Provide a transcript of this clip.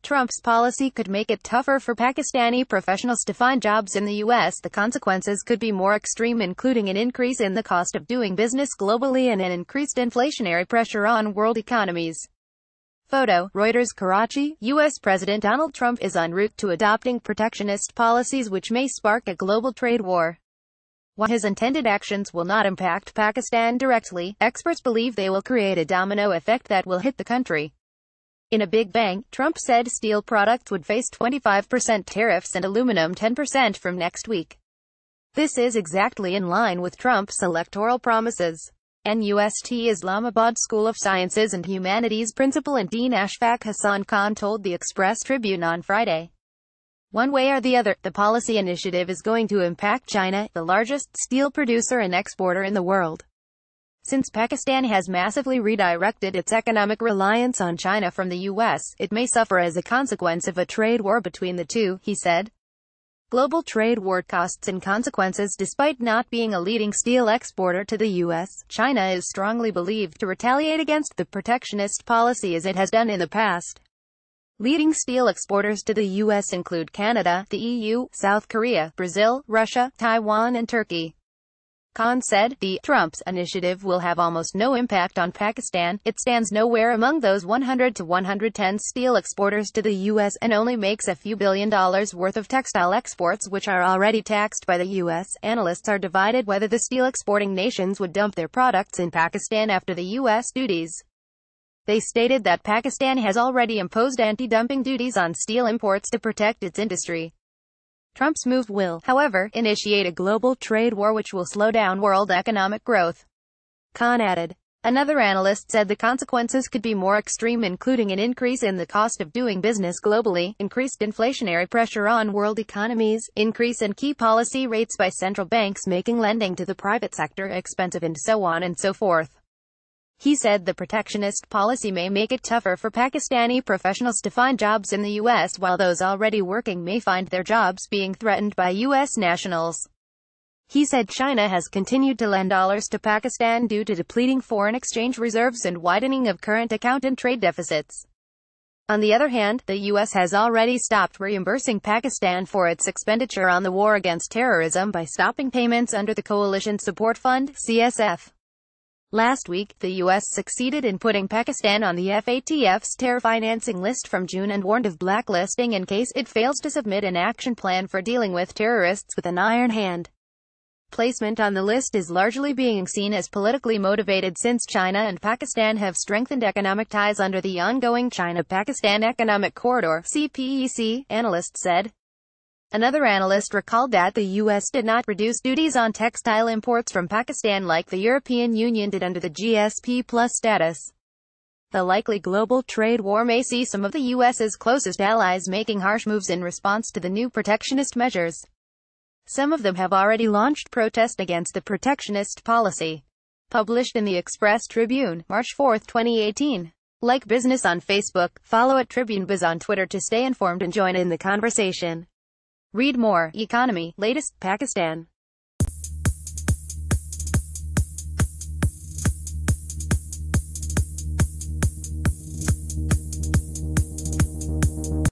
Trump's policy could make it tougher for Pakistani professionals to find jobs in the U.S. The consequences could be more extreme, including an increase in the cost of doing business globally and an increased inflationary pressure on world economies. Photo, Reuters Karachi. U.S. President Donald Trump is en route to adopting protectionist policies which may spark a global trade war. While his intended actions will not impact Pakistan directly, experts believe they will create a domino effect that will hit the country. In a big bang, Trump said steel products would face 25% tariffs and aluminum 10% from next week. This is exactly in line with Trump's electoral promises. NUST Islamabad School of Sciences and Humanities principal and dean Ashfaque Hasan told the Express Tribune on Friday. One way or the other, the policy initiative is going to impact China, the largest steel producer and exporter in the world. Since Pakistan has massively redirected its economic reliance on China from the U.S., it may suffer as a consequence of a trade war between the two, he said. Global trade war costs and consequences. Despite not being a leading steel exporter to the U.S., China is strongly believed to retaliate against the protectionist policy as it has done in the past. Leading steel exporters to the U.S. include Canada, the EU, South Korea, Brazil, Russia, Taiwan and Turkey. Khan said, the Trump's initiative will have almost no impact on Pakistan. It stands nowhere among those 100 to 110 steel exporters to the U.S. and only makes a few $1 billion worth of textile exports, which are already taxed by the U.S. Analysts are divided whether the steel exporting nations would dump their products in Pakistan after the U.S. duties. They stated that Pakistan has already imposed anti-dumping duties on steel imports to protect its industry. Trump's move will, however, initiate a global trade war which will slow down world economic growth. Khan added. Another analyst said the consequences could be more extreme, including an increase in the cost of doing business globally, increased inflationary pressure on world economies, increase in key policy rates by central banks making lending to the private sector expensive, and so on and so forth. He said the protectionist policy may make it tougher for Pakistani professionals to find jobs in the U.S., while those already working may find their jobs being threatened by U.S. nationals. He said China has continued to lend dollars to Pakistan due to depleting foreign exchange reserves and widening of current account and trade deficits. On the other hand, the U.S. has already stopped reimbursing Pakistan for its expenditure on the war against terrorism by stopping payments under the Coalition Support Fund, CSF. Last week, the U.S. succeeded in putting Pakistan on the FATF's terror financing list from June and warned of blacklisting in case it fails to submit an action plan for dealing with terrorists with an iron hand. Placement on the list is largely being seen as politically motivated since China and Pakistan have strengthened economic ties under the ongoing China-Pakistan Economic Corridor, CPEC, analysts said. Another analyst recalled that the U.S. did not reduce duties on textile imports from Pakistan like the European Union did under the GSP Plus status. The likely global trade war may see some of the U.S.'s closest allies making harsh moves in response to the new protectionist measures. Some of them have already launched protest against the protectionist policy. Published in the Express Tribune, March 4, 2018. Like Business on Facebook, follow @TribuneBiz on Twitter to stay informed and join in the conversation. Read more. Economy, latest, Pakistan.